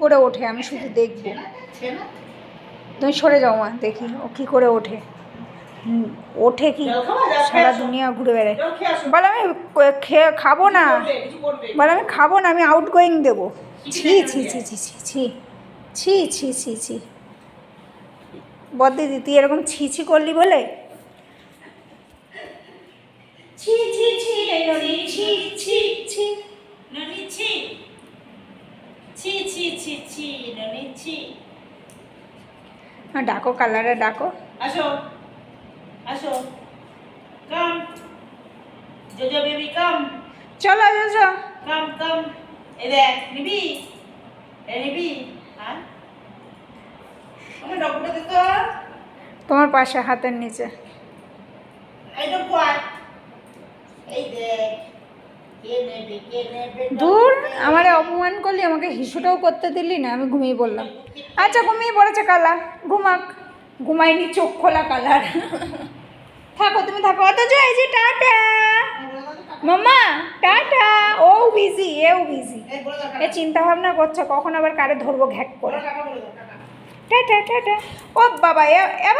করে ওঠে, আমি শুধু দেখব। তুমি সরে যাও মা, দেখি ও কী করে ওঠে। ওঠে কি সারা দুনিয়া ঘুরে বেড়ায়। বলে আমি খাবো না, বলে আমি খাবো না, আমি আউট গোয়িং দেবো। ছি ছি ছি ছি ছি ছি ছি ছি ছি ছি। বদ্দিদি তুই এরকম ছি ছি করলি বলে ছি ছি ছি ননি ছি ছি ছি ননি ছি ছি ছি ছি ছি ননি ছি। হ্যাঁ ডাকো, কালারে ডাকো। আসো আসো, কাম জোজো বেবি কাম। চলো জোজো কাম কাম। এই দেখ নিবি, এ নিবি। হ্যাঁ আমার ডকুটা দে তো। তোমার পাশে হাতের নিচে। এইটা কয়, এই দেখ কে নেবে কে নেবে। দূর আমারে অপমান করলি, আমাকে হিসুটাও করতে দিলি না, আমি ঘুমিয়ে পড়লাম। আচ্ছা ঘুমিয়ে পড়েছে কালা, ঘুমাক। ঘুমাইনি, চোখ খোলা কালার। থাকো তুমি থাকো, অথচ এই যে টাটা মাম্মা টাটা। ও বিজি, এও বিজি, এ চিন্তা ভাবনা করছে কখন আবার কারে ধরবো ঘ্যাক করে। Tata tata. ও বাবা এ